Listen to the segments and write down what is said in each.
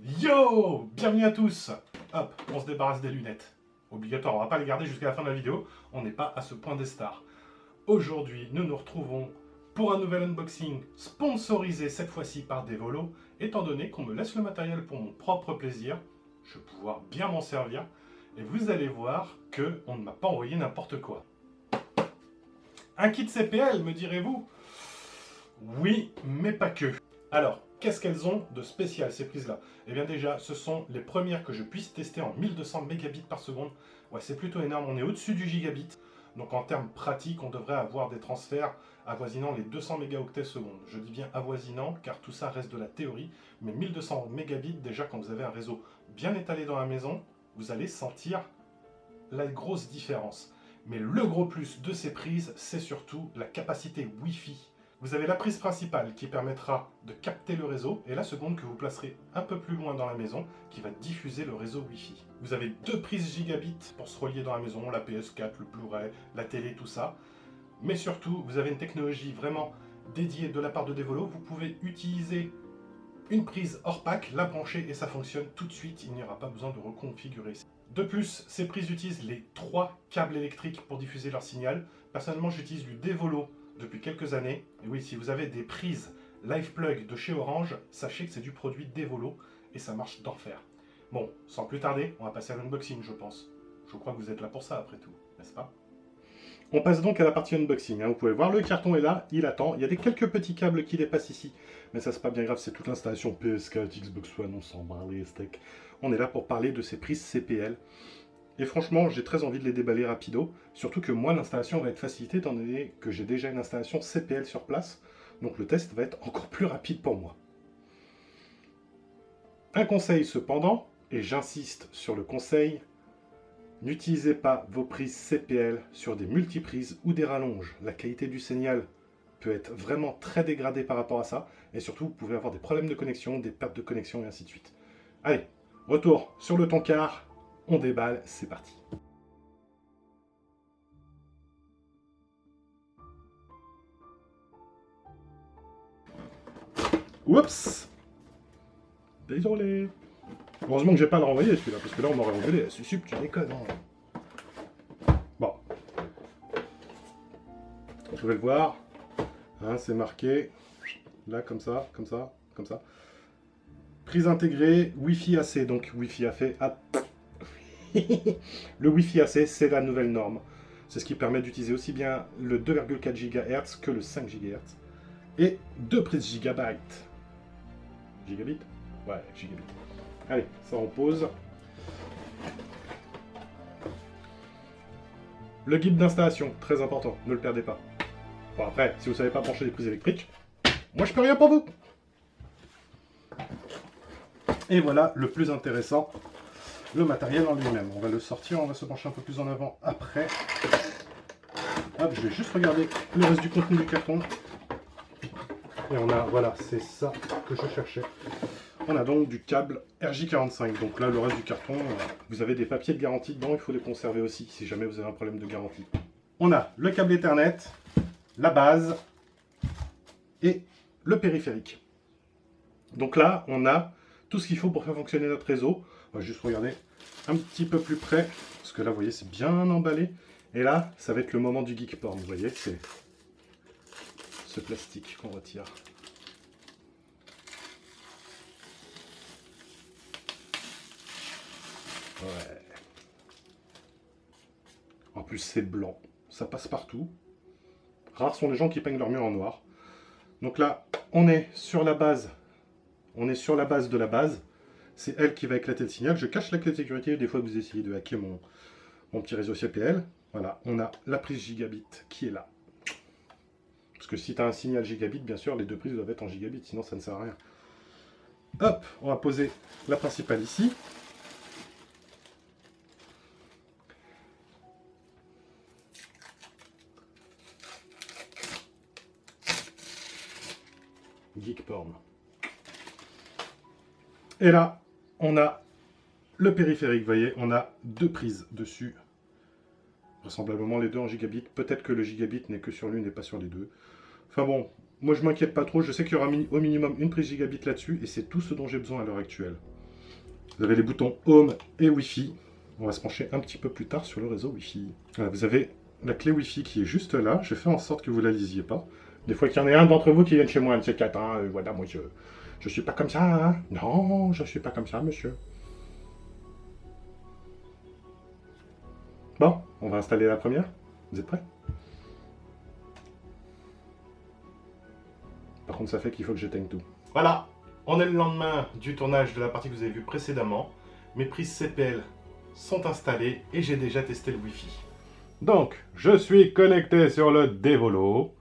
Yo! Bienvenue à tous! Hop, on se débarrasse des lunettes. Obligatoire, on va pas les garder jusqu'à la fin de la vidéo, on n'est pas à ce point des stars. Aujourd'hui, nous nous retrouvons pour un nouvel unboxing sponsorisé cette fois-ci par Devolo. Étant donné qu'on me laisse le matériel pour mon propre plaisir, je vais pouvoir bien m'en servir. Et vous allez voir qu'on ne m'a pas envoyé n'importe quoi. Un kit CPL, me direz-vous? Oui, mais pas que. Alors, qu'est-ce qu'elles ont de spécial, ces prises-là? Eh bien déjà, ce sont les premières que je puisse tester en 1200 mégabits par seconde. Ouais, c'est plutôt énorme, on est au-dessus du gigabit. Donc en termes pratiques, on devrait avoir des transferts avoisinant les 200 mégaoctets seconde. Je dis bien avoisinant, car tout ça reste de la théorie. Mais 1200 mégabits, déjà, quand vous avez un réseau bien étalé dans la maison, vous allez sentir la grosse différence. Mais le gros plus de ces prises, c'est surtout la capacité Wi-Fi. Vous avez la prise principale qui permettra de capter le réseau et la seconde que vous placerez un peu plus loin dans la maison qui va diffuser le réseau Wi-Fi. Vous avez deux prises gigabit pour se relier dans la maison, la PS4, le Blu-ray, la télé, tout ça. Mais surtout, vous avez une technologie vraiment dédiée de la part de Devolo. Vous pouvez utiliser une prise hors pack, la brancher et ça fonctionne tout de suite. Il n'y aura pas besoin de reconfigurer. De plus, ces prises utilisent les 3 câbles électriques pour diffuser leur signal. Personnellement, j'utilise du Devolo depuis quelques années. Et oui, si vous avez des prises LivePlug de chez Orange, sachez que c'est du produit Devolo et ça marche d'enfer. Bon, sans plus tarder, on va passer à l'unboxing, je pense. Je crois que vous êtes là pour ça, après tout, n'est-ce pas? On passe donc à la partie unboxing. Vous pouvez voir, le carton est là, il attend. Il y a quelques petits câbles qui dépassent ici. Mais ça, c'est pas bien grave, c'est toute l'installation PS4, Xbox One, on s'en bat les steaks. On est là pour parler de ces prises CPL. Et franchement, j'ai très envie de les déballer rapido. Surtout que moi, l'installation va être facilitée étant donné que j'ai déjà une installation CPL sur place. Donc le test va être encore plus rapide pour moi. Un conseil cependant, et j'insiste sur le conseil, n'utilisez pas vos prises CPL sur des multiprises ou des rallonges. La qualité du signal peut être vraiment très dégradée par rapport à ça. Et surtout, vous pouvez avoir des problèmes de connexion, des pertes de connexion et ainsi de suite. Allez, retour sur le tonkar. On déballe, c'est parti. Oups! Désolé. Heureusement que j'ai pas à le renvoyer celui-là, parce que là on m'aurait engueulé. Sup, tu déconnes. Hein. Bon. Vous pouvez le voir. Hein, c'est marqué. Là, comme ça, comme ça, comme ça. Prise intégrée, Wi-Fi AC. Donc Wi-Fi AC. Ah. Le Wi-Fi AC, c'est la nouvelle norme. C'est ce qui permet d'utiliser aussi bien le 2,4 GHz que le 5 GHz. Et 2 prises gigabytes. Gigabit? Ouais, gigabit. Allez, ça on pose. Le guide d'installation, très important, ne le perdez pas. Bon après, si vous ne savez pas brancher des prises électriques, moi je peux rien pour vous. Et voilà le plus intéressant, le matériel en lui-même. On va le sortir, on va se pencher un peu plus en avant après. Hop, je vais juste regarder le reste du contenu du carton. Et on a, voilà, c'est ça que je cherchais. On a donc du câble RJ45. Donc là, le reste du carton, vous avez des papiers de garantie dedans, il faut les conserver aussi, si jamais vous avez un problème de garantie. On a le câble Ethernet, la base et le périphérique. Donc là, on a tout ce qu'il faut pour faire fonctionner notre réseau. On va juste regarder un petit peu plus près, parce que là, vous voyez, c'est bien emballé. Et là, ça va être le moment du geek porn, vous voyez, c'est ce plastique qu'on retire. Ouais. En plus, c'est blanc, ça passe partout. Rares sont les gens qui peignent leur mur en noir. Donc là, on est sur la base. On est sur la base de la base. C'est elle qui va éclater le signal. Je cache la clé de sécurité. Des fois, vous essayez de hacker mon petit réseau CPL. Voilà, on a la prise gigabit qui est là. Parce que si tu as un signal gigabit, bien sûr, les deux prises doivent être en gigabit, sinon ça ne sert à rien. Hop, on va poser la principale ici. Geek porn. Et là, on a le périphérique, vous voyez, on a deux prises dessus. Vraisemblablement les deux en gigabit. Peut-être que le gigabit n'est que sur l'une et pas sur les deux. Enfin bon, moi je m'inquiète pas trop. Je sais qu'il y aura au minimum une prise gigabit là-dessus et c'est tout ce dont j'ai besoin à l'heure actuelle. Vous avez les boutons Home et Wi-Fi. On va se pencher un petit peu plus tard sur le réseau Wi-Fi. Voilà, vous avez la clé Wi-Fi qui est juste là. Je fais en sorte que vous la lisiez pas. Des fois qu'il y en ait un d'entre vous qui vienne chez moi, un de ces quatre. Voilà, moi je suis pas comme ça. Hein. Non, je suis pas comme ça, monsieur. Bon, on va installer la première. Vous êtes prêts? Par contre, ça fait qu'il faut que j'éteigne tout. Voilà, on est le lendemain du tournage de la partie que vous avez vue précédemment. Mes prises CPL sont installées et j'ai déjà testé le Wi-Fi. Donc, je suis connecté sur le Devolo.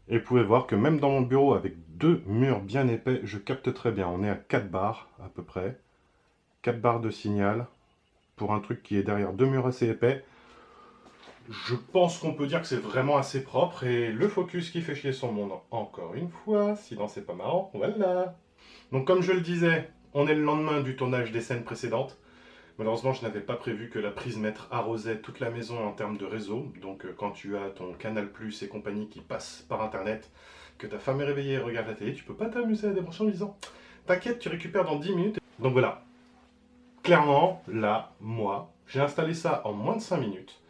Et vous pouvez voir que même dans mon bureau, avec deux murs bien épais, je capte très bien. On est à 4 bars à peu près. 4 barres de signal pour un truc qui est derrière deux murs assez épais. Je pense qu'on peut dire que c'est vraiment assez propre. Et le focus qui fait chier son monde encore une fois, sinon c'est pas marrant. Voilà. Donc comme je le disais, on est le lendemain du tournage des scènes précédentes. Malheureusement, je n'avais pas prévu que la prise mètre arrosait toute la maison en termes de réseau. Donc quand tu as ton Canal+, et compagnie qui passent par Internet, que ta femme est réveillée et regarde la télé, tu peux pas t'amuser à débrancher en disant « T'inquiète, tu récupères dans 10 minutes. » Donc voilà. Clairement, là, moi, j'ai installé ça en moins de 5 minutes.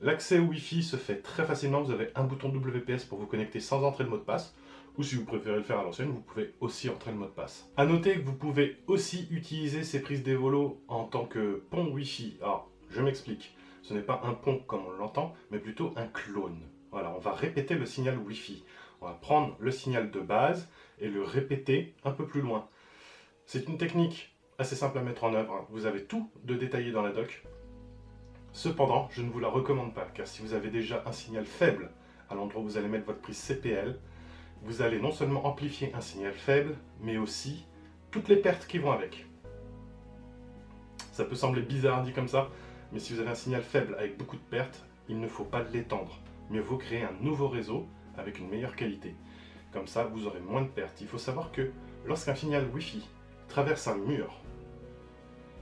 L'accès au Wi-Fi se fait très facilement. Vous avez un bouton WPS pour vous connecter sans entrer le mot de passe. Ou si vous préférez le faire à l'ancienne, vous pouvez aussi entrer le mot de passe. A noter que vous pouvez aussi utiliser ces prises Devolo en tant que pont Wi-Fi. Alors, je m'explique. Ce n'est pas un pont comme on l'entend, mais plutôt un clone. Voilà, on va répéter le signal Wi-Fi. On va prendre le signal de base et le répéter un peu plus loin. C'est une technique assez simple à mettre en œuvre. Vous avez tout de détaillé dans la doc. Cependant, je ne vous la recommande pas, car si vous avez déjà un signal faible à l'endroit où vous allez mettre votre prise CPL, vous allez non seulement amplifier un signal faible, mais aussi toutes les pertes qui vont avec. Ça peut sembler bizarre dit comme ça, mais si vous avez un signal faible avec beaucoup de pertes, il ne faut pas l'étendre. Mieux vaut créer un nouveau réseau avec une meilleure qualité. Comme ça, vous aurez moins de pertes. Il faut savoir que lorsqu'un signal Wi-Fi traverse un mur,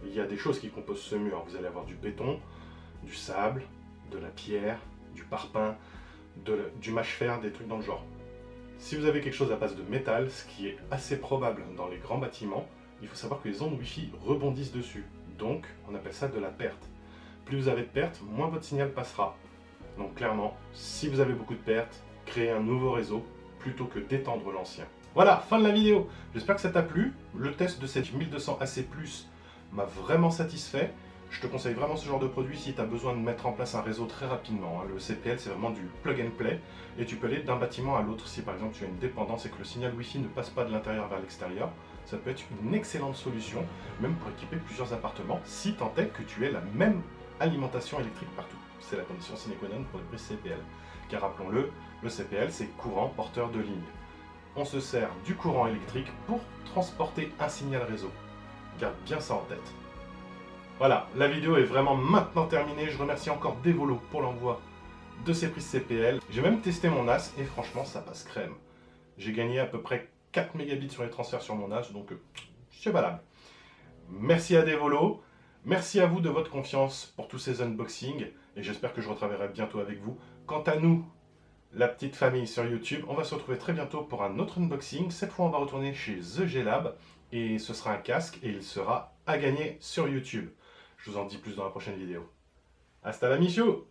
il y a des choses qui composent ce mur. Vous allez avoir du béton, du sable, de la pierre, du parpaing, du mâche-fer, des trucs dans le genre. Si vous avez quelque chose à base de métal, ce qui est assez probable dans les grands bâtiments, il faut savoir que les ondes Wi-Fi rebondissent dessus. Donc, on appelle ça de la perte. Plus vous avez de pertes, moins votre signal passera. Donc clairement, si vous avez beaucoup de pertes, créez un nouveau réseau plutôt que d'étendre l'ancien. Voilà, fin de la vidéo. J'espère que ça t'a plu. Le test de cette 1200 AC+, m'a vraiment satisfait. Je te conseille vraiment ce genre de produit si tu as besoin de mettre en place un réseau très rapidement. Le CPL, c'est vraiment du plug and play et tu peux aller d'un bâtiment à l'autre. Si par exemple tu as une dépendance et que le signal Wi-Fi ne passe pas de l'intérieur vers l'extérieur, ça peut être une excellente solution, même pour équiper plusieurs appartements, si tant est que tu aies la même alimentation électrique partout. C'est la condition sine qua non pour les prises CPL. Car rappelons-le, le CPL, c'est courant porteur de ligne. On se sert du courant électrique pour transporter un signal réseau. Garde bien ça en tête. Voilà, la vidéo est vraiment maintenant terminée. Je remercie encore Devolo pour l'envoi de ces prises CPL. J'ai même testé mon NAS et franchement, ça passe crème. J'ai gagné à peu près 4 mégabits sur les transferts sur mon NAS, donc c'est valable. Merci à Devolo. Merci à vous de votre confiance pour tous ces unboxings et j'espère que je retravaillerai bientôt avec vous. Quant à nous, la petite famille sur YouTube, on va se retrouver très bientôt pour un autre unboxing. Cette fois, on va retourner chez The G-Lab et ce sera un casque et il sera à gagner sur YouTube. Je vous en dis plus dans la prochaine vidéo. Hasta la mission!